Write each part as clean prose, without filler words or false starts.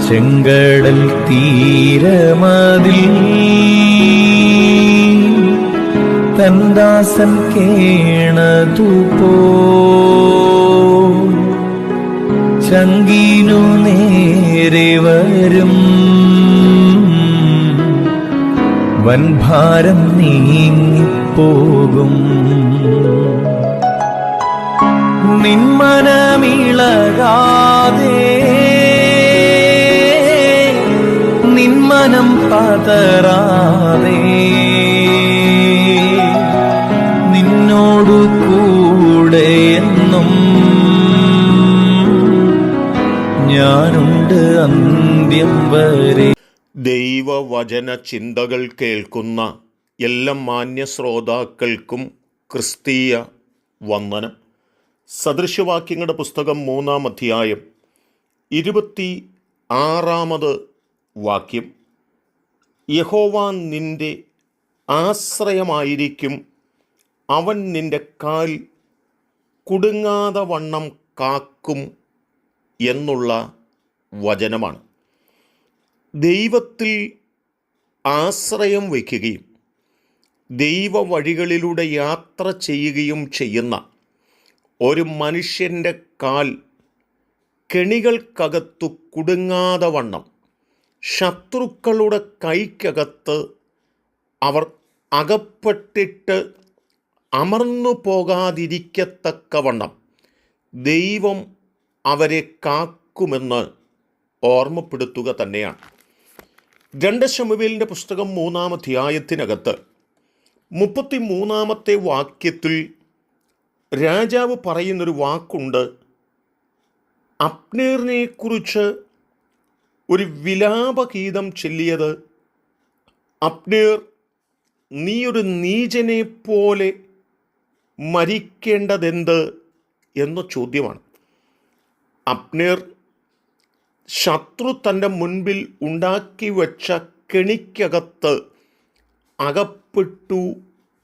ചെങ്കടൽ തീരമതിൽ തൻദാസൻ കേണതുപോ ചങ്കിനു നേരെ വരും വൻഭാരം നീങ്ങിപ്പോകും. നിന്മനമിളകാതെ നിന്മനം പതറാതെ നിന്നോടു കൂടെ എന്നും ഞാനുണ്ട് അന്ത്യം വരെ. ദൈവവചന ചിന്തകൾ കേൾക്കുന്ന എല്ലാ മാന്യ ശ്രോതാക്കൾക്കും ക്രിസ്തീയ വന്ദനം. സദൃശവാക്യങ്ങളുടെ പുസ്തകം 3-ാം അധ്യായം 26-ാമത് വാക്യം. യഹോവ നിന്റെ ആശ്രയമായിരിക്കും, അവൻ നിന്റെ കാൽ കുടുങ്ങാതെ വണ്ണം കാക്കും എന്നുള്ള വചനമാണ്. ദൈവത്തിൽ ആശ്രയം വയ്ക്കുകയും ദൈവ വഴികളിലൂടെ യാത്ര ചെയ്യുകയും ചെയ്യുന്ന ഒരു മനുഷ്യൻ്റെ കാൽ കെണികൾക്കകത്തു കുടുങ്ങാതെ വണ്ണം, ശത്രുക്കളുടെ കൈക്കകത്ത് അവർ അകപ്പെട്ടിട്ട് അമർന്നു പോകാതിരിക്കത്തക്കവണ്ണം ദൈവം അവരെ കാക്കുമെന്ന് ഓർമ്മപ്പെടുത്തുക തന്നെയാണ്. 2 ശമൂവേലിൻ്റെ പുസ്തകം 3-ാം അധ്യായത്തിനകത്ത് 33-ാമത്തെ വാക്യത്തിൽ രാജാവ് പറയുന്നൊരു വാക്കുണ്ട്. അബ്നേറിനെക്കുറിച്ച് ഒരു വിലാപഗീതം ചൊല്ലിയത്, അബ്നേർ നീയൊരു നീചനെ പോലെ മരിക്കേണ്ടതെന്ത് എന്ന ചോദ്യമാണ്. അബ്നേർ ശത്രു തൻ്റെ മുൻപിൽ ഉണ്ടാക്കി വച്ച കെണിക്കകത്ത് അകപ്പെട്ടു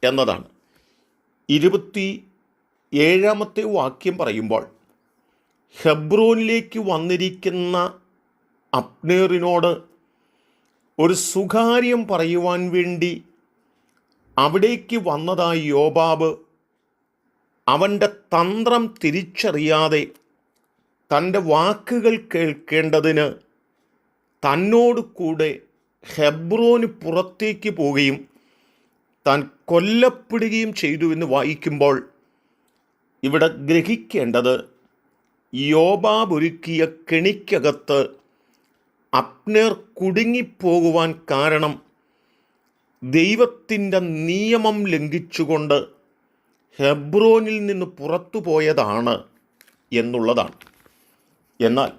എന്നതാണ്. 27-ാമത്തെ വാക്യം പറയുമ്പോൾ, ഹെബ്രോനിലേക്ക് വന്നിരിക്കുന്ന അബ്നേറിനോട് ഒരു സുകാര്യം പറയുവാൻ വേണ്ടി അവിടേക്ക് വന്നതായി യോബാബ് അവൻ്റെ തന്ത്രം തിരിച്ചറിയാതെ തൻ്റെ വാക്കുകൾ കേൾക്കേണ്ടതിന് തന്നോട് കൂടെ ഹെബ്രോന് പുറത്തേക്ക് പോവുകയും താൻ കൊല്ലപ്പെടുകയും ചെയ്തു എന്ന് വായിക്കുമ്പോൾ ഇവിടെ ഗ്രഹിക്കേണ്ടത്, യോബാബ് ഒരുക്കിയ കെണിക്കകത്ത് അബ്നേർ കുടുങ്ങിപ്പോകുവാൻ കാരണം ദൈവത്തിൻ്റെ നിയമം ലംഘിച്ചുകൊണ്ട് ഹെബ്രോനിൽ നിന്ന് പുറത്തു പോയതാണ് എന്നുള്ളതാണ്. എന്നാൽ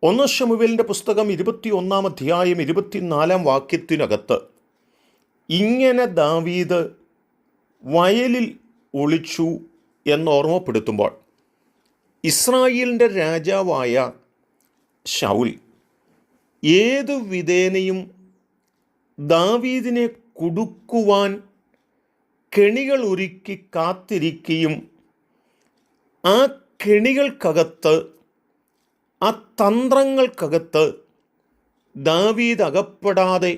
1 ശമൂവേലിൻ്റെ പുസ്തകം 21-ാം അധ്യായം 24-ാം വാക്യത്തിനകത്ത് ഇങ്ങനെ ദാവീദ് വയലിൽ ഒളിച്ചു എന്നോർമ്മപ്പെടുത്തുമ്പോൾ, ഇസ്രായേലിൻ്റെ രാജാവായ ശൗൽ ഏതു വിധേനയും ദാവീദിനെ കുടുക്കുവാൻ കെണികൾ ഒരുക്കി കാത്തിരിക്കുകയും ആ കെണികൾക്കകത്ത്, ആ തന്ത്രങ്ങൾക്കകത്ത് ദാവീദ് അകപ്പെടാതെ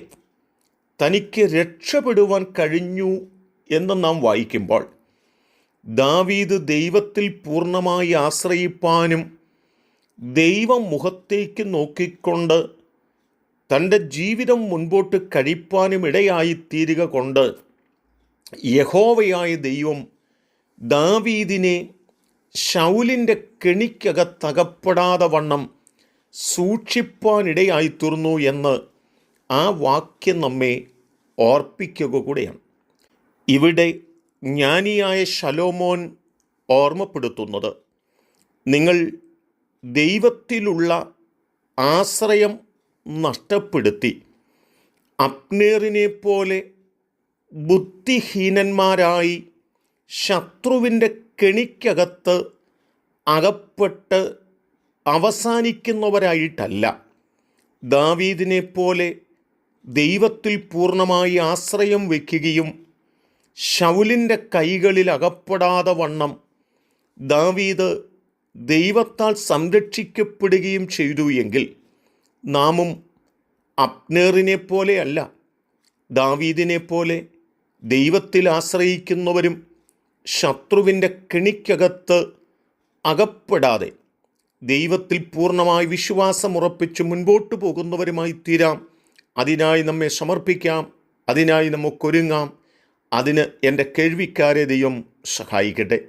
തനിക്ക് രക്ഷപ്പെടുവാൻ കഴിഞ്ഞു എന്ന് നാം വായിക്കുമ്പോൾ, ദാവീദ് ദൈവത്തിൽ പൂർണ്ണമായി ആശ്രയിപ്പാനും ദൈവം മുഖത്തേക്ക് നോക്കിക്കൊണ്ട് തൻ്റെ ജീവിതം മുൻപോട്ട് കഴിപ്പാനും ഇടയായിത്തീരുക കൊണ്ട് യഹോവയായ ദൈവം ദാവീദിനെ ശൗലിൻ്റെ കെണിക്കകത്തകപ്പെടാതെ വണ്ണം സൂക്ഷിപ്പാനിടയായിത്തീർന്നു എന്ന് ആ വാക്യം നമ്മെ ഓർപ്പിക്കുക കൂടെയാണ്. ഇവിടെ ജ്ഞാനിയായ ശലോമോൻ ഓർമ്മപ്പെടുത്തുന്നത്, നിങ്ങൾ ദൈവത്തിലുള്ള ആശ്രയം നഷ്ടപ്പെടുത്തി അബ്നേറിനെ പോലെ ബുദ്ധിഹീനന്മാരായി ശത്രുവിൻ്റെ കെണിക്കകത്ത് അകപ്പെട്ട് അവസാനിക്കുന്നവരായിട്ടല്ല, ദാവീദിനെ പോലെ ദൈവത്തിൽ പൂർണ്ണമായി ആശ്രയം വയ്ക്കുകയും ശൗലിൻ്റെ കൈകളിൽ അകപ്പെടാതെ വണ്ണം ദാവീദ് ദൈവത്താൽ സംരക്ഷിക്കപ്പെടുകയും ചെയ്തു എങ്കിൽ നാമും അബ്നേറിനെ പോലെയല്ല, ദാവീദിനെ പോലെ ദൈവത്തിൽ ആശ്രയിക്കുന്നവരും ശത്രുവിൻ്റെ കെണിക്കകത്ത് അകപ്പെടാതെ ദൈവത്തിൽ പൂർണ്ണമായി വിശ്വാസമുറപ്പിച്ച് മുൻപോട്ട് പോകുന്നവരുമായി തീരാം. അതിനായി നമ്മെ സമർപ്പിക്കാം, അതിനായി നമുക്കൊരുങ്ങാം. അതിന് എൻ്റെ കേൾവിക്കാരെ ദൈവം സഹായിക്കട്ടെ.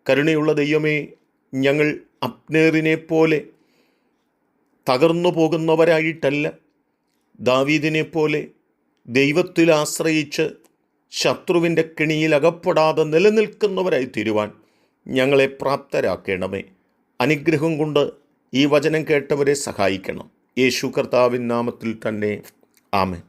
കരുണയുള്ള ദൈവമേ, ഞങ്ങൾ അബ്നേറിനെ പോലെ തകർന്നു പോകുന്നവരായിട്ടല്ല, ദാവീദിനെ പോലെ ദൈവത്തിൽ ആശ്രയിച്ച് ശത്രുവിൻ്റെ കെണിയിൽ അകപ്പെടാതെ നിലനിൽക്കുന്നവരായി തീരുവാൻ ഞങ്ങളെ പ്രാപ്തരാക്കണമേ. അനുഗ്രഹം കൊണ്ട് ഈ വചനം കേട്ടവരെ സഹായിക്കണം. യേശു കർത്താവിൻ നാമത്തിൽ തന്നെ ആമേൻ.